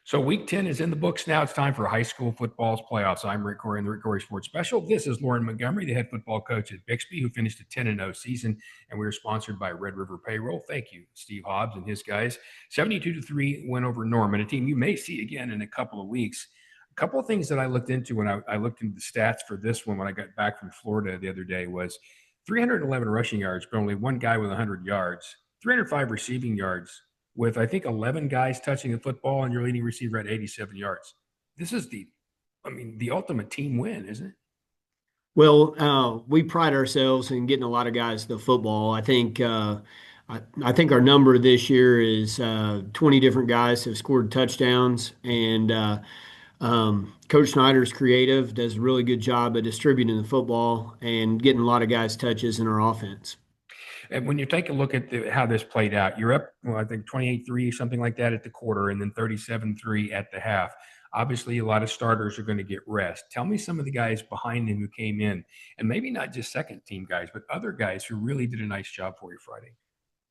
So week 10 is in the books now. It's time for high school football's playoffs. I'm Rick Corey in the Rick Corey Sports Special. This is Loren Montgomery, the head football coach at Bixby, who finished a 10-0 season, and we are sponsored by Red River Payroll. Thank you, Steve Hobbs and his guys. 72-3 win over Norman, a team you may see again in a couple of weeks. A couple of things that I looked into when I looked into the stats for this one when I got back from Florida the other day was 311 rushing yards, but only one guy with 100 yards, 305 receiving yards, with I think 11 guys touching the football and your leading receiver at 87 yards. This is the ultimate team win, isn't it? Well, we pride ourselves in getting a lot of guys to the football. I think our number this year is 20 different guys have scored touchdowns, and Coach Snyder's creative, does a really good job of distributing the football and getting a lot of guys touches in our offense. And when you take a look at how this played out, you're up, well, I think 28-3, something like that at the quarter, and then 37-3 at the half. Obviously, a lot of starters are going to get rest. Tell me some of the guys behind him who came in, and maybe not just second team guys, but other guys who really did a nice job for you Friday.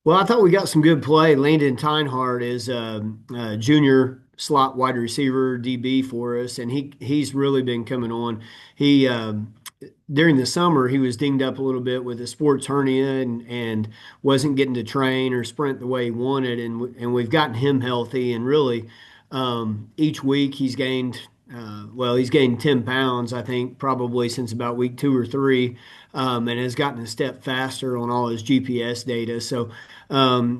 Well, I thought we got some good play. Landon Teinhardt is a junior slot wide receiver DB for us, and he's really been coming on. He During the summer he was dinged up a little bit with a sports hernia and wasn't getting to train or sprint the way he wanted, and we've gotten him healthy and really each week he's gained 10 pounds, I think, probably since about week two or three, and has gotten a step faster on all his GPS data. So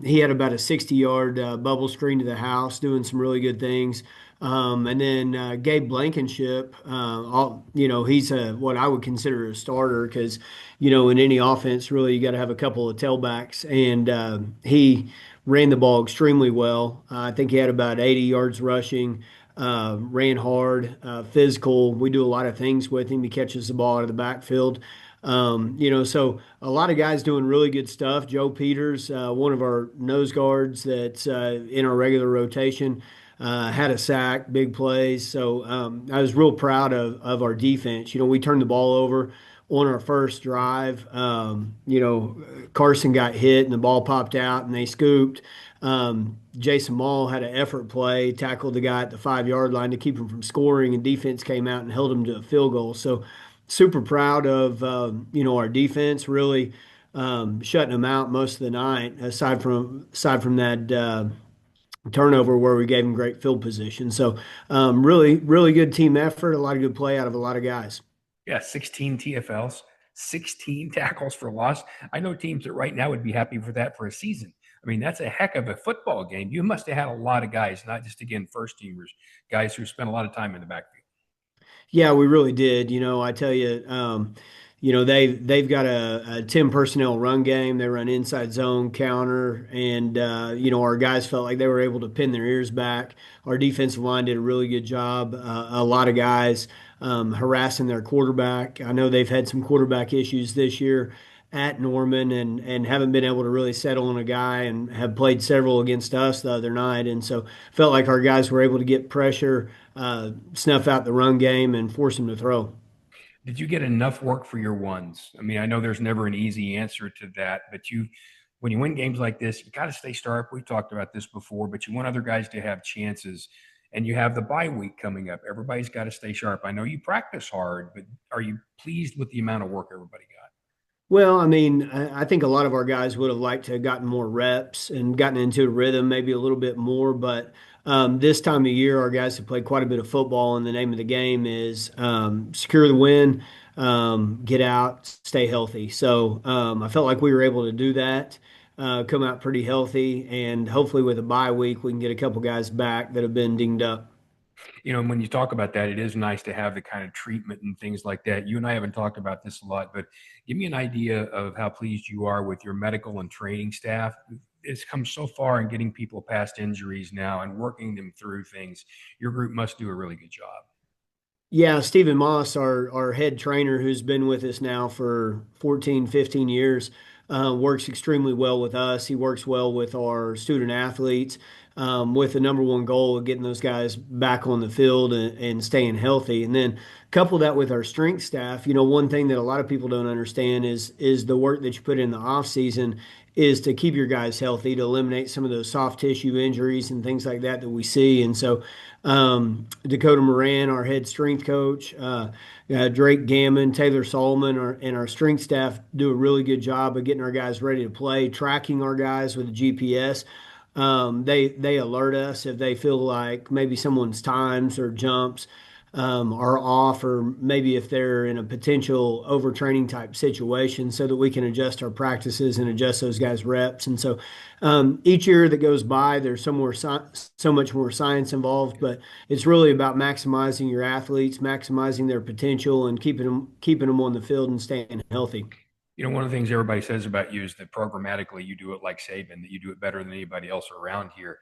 he had about a 60-yard bubble screen to the house, doing some really good things. And then Gabe Blankenship, he's what I would consider a starter because, in any offense, really, you got to have a couple of tailbacks. And he ran the ball extremely well. I think he had about 80 yards rushing, ran hard, physical. We do a lot of things with him. He catches the ball out of the backfield. So a lot of guys doing really good stuff. Joe Peters, one of our nose guards that's in our regular rotation, had a sack, big plays. So I was real proud of our defense. We turned the ball over on our first drive. Carson got hit and the ball popped out and they scooped. Jason Mall had an effort play, tackled the guy at the 5-yard line to keep him from scoring, and defense came out and held him to a field goal. So super proud of our defense really shutting them out most of the night, aside from that turnover where we gave them great field position. So really, really good team effort, a lot of good play out of a lot of guys. Yeah, 16 TFLs, 16 tackles for loss. I know teams that right now would be happy for that for a season. I mean, that's a heck of a football game. You must have had a lot of guys, not just, again, first teamers, guys who spent a lot of time in the backfield. Yeah, we really did. I tell you, they've got a 10 personnel run game. They run inside zone counter, and our guys felt like they were able to pin their ears back. Our defensive line did a really good job. A lot of guys harassing their quarterback. I know they've had some quarterback issues this year at Norman and haven't been able to really settle on a guy and have played several against us the other night. And so felt like our guys were able to get pressure, snuff out the run game, and force them to throw. Did you get enough work for your ones? I mean, I know there's never an easy answer to that, but when you win games like this, you got to stay sharp. We talked about this before, but you want other guys to have chances, and you have the bye week coming up. Everybody's got to stay sharp. I know you practice hard, but are you pleased with the amount of work everybody got? Well, I mean, I think a lot of our guys would have liked to have gotten more reps and gotten into a rhythm maybe a little bit more. But this time of year, our guys have played quite a bit of football, and the name of the game is secure the win, get out, stay healthy. So I felt like we were able to do that, come out pretty healthy, and hopefully with a bye week, we can get a couple guys back that have been dinged up. When you talk about that, it is nice to have the kind of treatment and things like that. You and I haven't talked about this a lot, but give me an idea of how pleased you are with your medical and training staff. It's come so far in getting people past injuries now and working them through things. Your group must do a really good job. Yeah, Stephen Moss, our head trainer, who's been with us now for 14, 15 years, works extremely well with us. He works well with our student athletes, with the number one goal of getting those guys back on the field and staying healthy. And then couple that with our strength staff. One thing that a lot of people don't understand is the work that you put in the off season is to keep your guys healthy, to eliminate some of those soft tissue injuries and things like that that we see. And so, Dakota Moran, our head strength coach, Drake Gammon, Taylor Solomon, and our strength staff do a really good job of getting our guys ready to play, tracking our guys with the GPS. They alert us if they feel like maybe someone's times or jumps are off, or maybe if they're in a potential overtraining type situation, so that we can adjust our practices and adjust those guys' reps. And so each year that goes by, there's so much more science involved, but it's really about maximizing your athletes, maximizing their potential, and keeping them on the field and staying healthy. One of the things everybody says about you is that programmatically you do it like Saban, that you do it better than anybody else around here.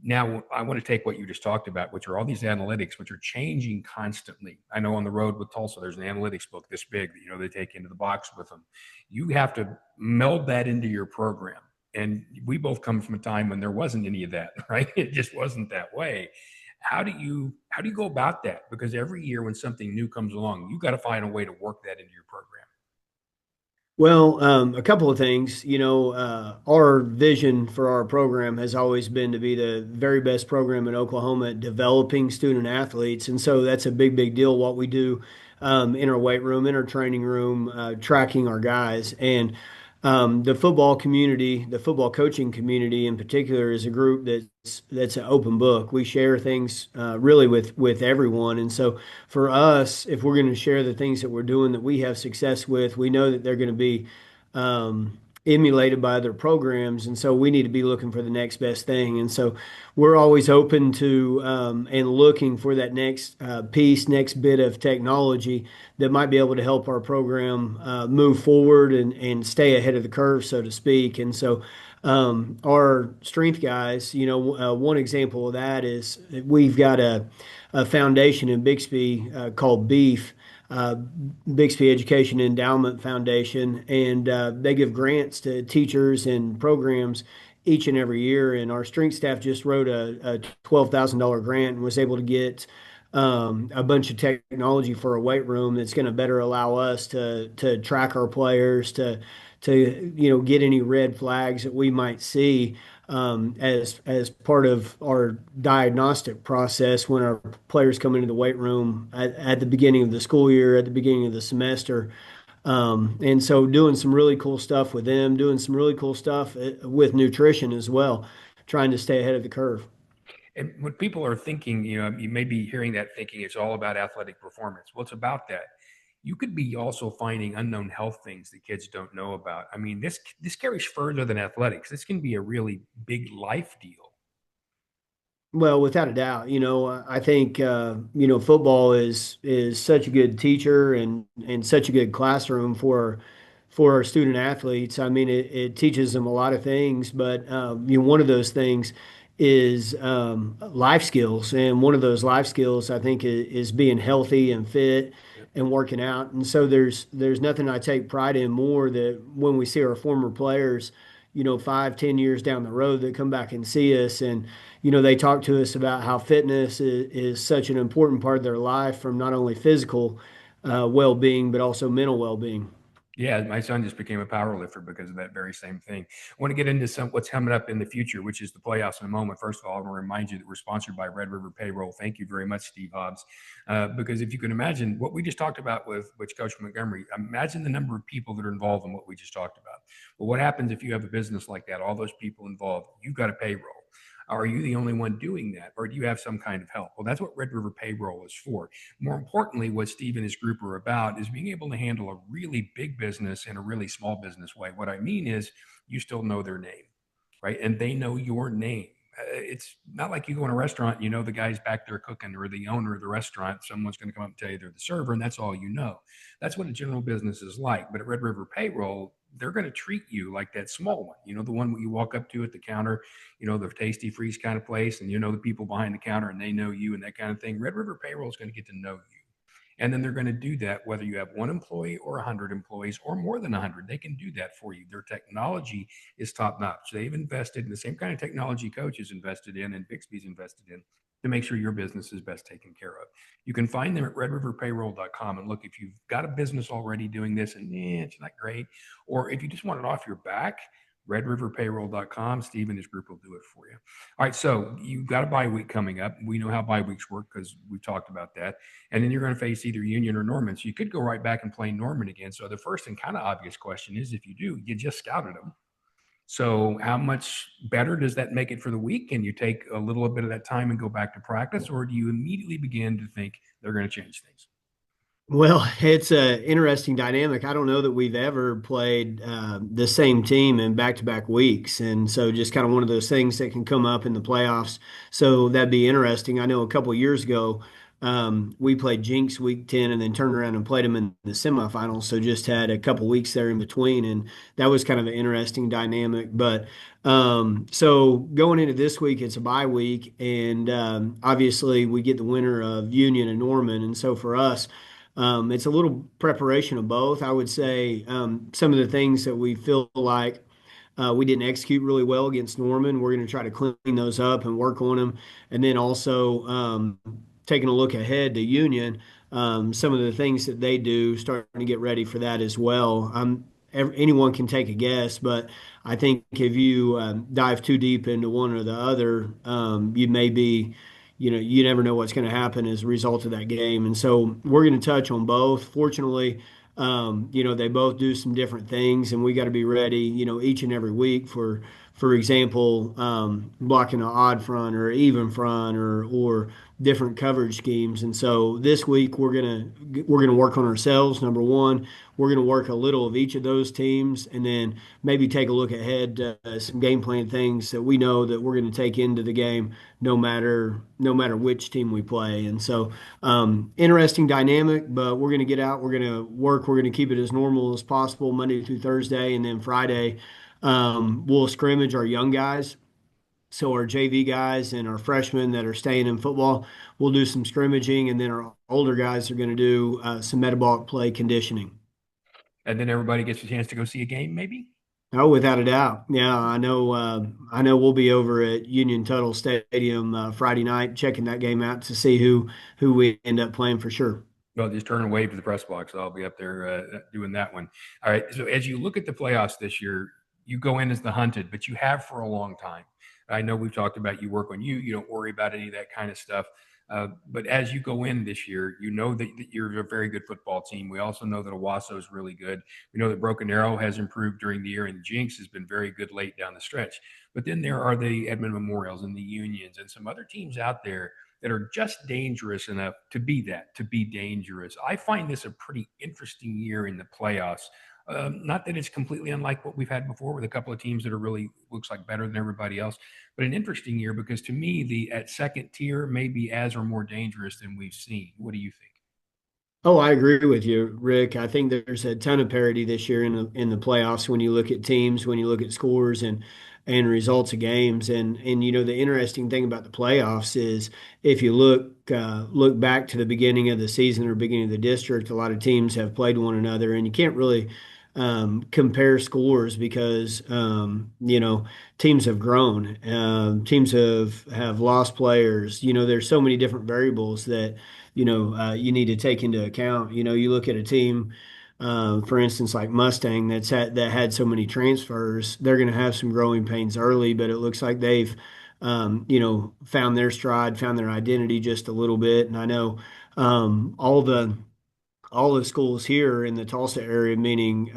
Now, I want to take what you just talked about, which are all these analytics, which are changing constantly. I know on the road with Tulsa, there's an analytics book this big that, they take into the box with them. You have to meld that into your program. And we both come from a time when there wasn't any of that, right? It just wasn't that way. How do you go about that? Because every year when something new comes along, you got to find a way to work that into your program. Well, a couple of things. Our vision for our program has always been to be the very best program in Oklahoma at developing student athletes. And so that's a big, big deal what we do in our weight room, in our training room, tracking our guys. And the football community, the football coaching community in particular, is a group that's an open book. We share things really with everyone. And so for us, if we're going to share the things that we're doing that we have success with, we know that they're going to be emulated by other programs, and so we need to be looking for the next best thing. And so we're always open to and looking for that next piece, next bit of technology that might be able to help our program move forward and stay ahead of the curve, so to speak. And so our strength guys, one example of that is we've got a foundation in Bixby called Beef, uh, Bixby Education Endowment Foundation, and they give grants to teachers and programs each and every year. And our strength staff just wrote a $12,000 grant and was able to get a bunch of technology for a weight room that's going to better allow us to track our players, to get any red flags that we might see as part of our diagnostic process when our players come into the weight room at the beginning of the school year, at the beginning of the semester. And so doing some really cool stuff with them, doing some really cool stuff with nutrition as well, trying to stay ahead of the curve. And when people are thinking, you may be hearing that thinking it's all about athletic performance. Well, it's about that. You could be also finding unknown health things that kids don't know about. I mean, this carries further than athletics. This can be a really big life deal. Well, without a doubt, I think football is such a good teacher and such a good classroom for our student athletes. I mean, it teaches them a lot of things, but one of those things is life skills, and one of those life skills I think is being healthy and fit Yep. and working out. And so there's nothing I take pride in more that when we see our former players, 5, 10 years down the road, that come back and see us, and they talk to us about how fitness is such an important part of their life, from not only physical well-being but also mental well-being. Yeah, my son just became a power lifter because of that very same thing. I want to get into some what's coming up in the future, which is the playoffs in a moment. First of all, I want to remind you that we're sponsored by Red River Payroll. Thank you very much, Steve Hobbs. Because if you can imagine what we just talked about with Coach Montgomery, imagine the number of people that are involved in what we just talked about. Well, what happens if you have a business like that? All those people involved, you've got a payroll. Are you the only one doing that, or do you have some kind of help? Well, that's what Red River Payroll is for. More importantly, what Steve and his group are about is being able to handle a really big business in a really small business way. What I mean is, you still know their name, right? And they know your name. It's not like you go in a restaurant, the guy's back there cooking, or the owner of the restaurant, someone's going to come up and tell you they're the server, and that's all you know. That's what a general business is like. But at Red River Payroll, they're going to treat you like that small one, the one you walk up to at the counter, the tasty freeze kind of place, and the people behind the counter and they know you and that kind of thing. Red River Payroll is going to get to know you. And then they're going to do that whether you have one employee or 100 employees or more than 100. They can do that for you. Their technology is top notch. They've invested in the same kind of technology Coach is invested in and Bixby's invested in to make sure your business is best taken care of. You can find them at redriverpayroll.com. And look, if you've got a business already doing this and it's not great, or if you just want it off your back, redriverpayroll.com. Steve and his group will do it for you. All right, so you've got a bye week coming up. We know how bye weeks work because we talked about that. And then you're going to face either Union or Norman. So you could go right back and play Norman again. So the first and kind of obvious question is, if you do, you just scouted them. So how much better does that make it for the week? Can you take a little bit of that time and go back to practice, or do you immediately begin to think they're going to change things? Well, it's an interesting dynamic. I don't know that we've ever played the same team in back-to-back weeks, and so just kind of one of those things that can come up in the playoffs. So that'd be interesting. I know a couple of years ago we played Jinx week 10 and then turned around and played them in the semifinals. So just had a couple weeks there in between, and that was kind of an interesting dynamic. But so going into this week, it's a bye week, and obviously we get the winner of Union and Norman, and so for us. It's a little preparation of both. I would say some of the things that we feel like we didn't execute really well against Norman, we're going to try to clean those up and work on them. And then also taking a look ahead to Union, some of the things that they do, starting to get ready for that as well. Anyone can take a guess, but I think if you dive too deep into one or the other, you may be you never know what's going to happen as a result of that game. And so we're going to touch on both. Fortunately, they both do some different things, and we got to be ready, each and every week for example, blocking an odd front or even front or different coverage schemes. And so this week we're gonna work on ourselves. Number one, we're gonna work a little of each of those teams, and then maybe take a look ahead to some game plan things that we know that we're going to take into the game, no matter which team we play. And so, interesting dynamic, but we're going to get out, we're going to work, we're going to keep it as normal as possible Monday through Thursday, and then Friday we'll scrimmage our young guys. So our JV guys and our freshmen that are staying in football, we'll do some scrimmaging, and then our older guys are going to do some metabolic play conditioning. And then everybody gets a chance to go see a game, maybe? Oh, without a doubt. Yeah, I know. I know we'll be over at Union Tuttle Stadium Friday night, checking that game out to see who we end up playing for sure. Well, just turn and wave to the press box. I'll be up there doing that one. All right. So as you look at the playoffs this year, you go in as the hunted, but you have for a long time. I know we've talked about you work on you. You don't worry about any of that kind of stuff. But as you go in this year, you know that you're a very good football team. We also know that Owasso is really good. We know that Broken Arrow has improved during the year, and Jinx has been very good late down the stretch. But then there are the Edmond Memorials and the Unions and some other teams out there that are just dangerous enough to be dangerous. I find this a pretty interesting year in the playoffs. Not that it's completely unlike what we've had before with a couple of teams that are really looks like better than everybody else, but an interesting year because to me, the at second tier may be as or more dangerous than we've seen. What do you think? Oh, I agree with you, Rick. I think there's a ton of parity this year in the playoffs when you look at teams, when you look at scores and results of games. And the interesting thing about the playoffs is if you look back to the beginning of the season or beginning of the district, a lot of teams have played one another, and you can't really compare scores because teams have grown, teams have lost players. There's so many different variables that you need to take into account. You look at a team, for instance, like Mustang that had so many transfers, they're going to have some growing pains early, but it looks like they've found their stride, found their identity just a little bit. And I know all the schools here in the Tulsa area, meaning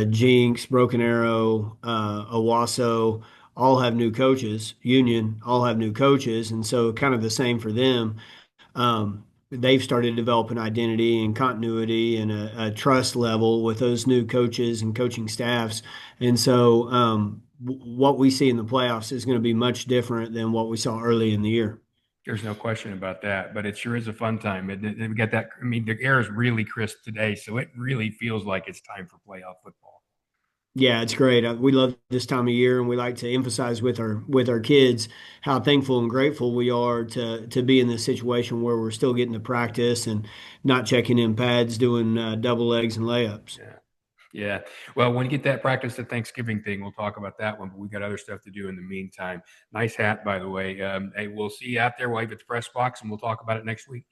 Jinx, Broken Arrow, Owasso, all have new coaches. Union all have new coaches, and so kind of the same for them. They've started to develop an identity and continuity and a trust level with those new coaches and coaching staffs. And so what we see in the playoffs is going to be much different than what we saw early in the year. There's no question about that, but it sure is a fun time. We got that. I mean, the air is really crisp today, so it really feels like it's time for playoff football. Yeah, it's great. We love this time of year, and we like to emphasize with our kids how thankful and grateful we are to be in this situation where we're still getting to practice and not checking in pads, doing double legs and layups. Yeah. Yeah. Well, when you get that practice the Thanksgiving thing, we'll talk about that one, but we got other stuff to do in the meantime. Nice hat, by the way. Hey, we'll see you out there. We'll have at the press box and we'll talk about it next week.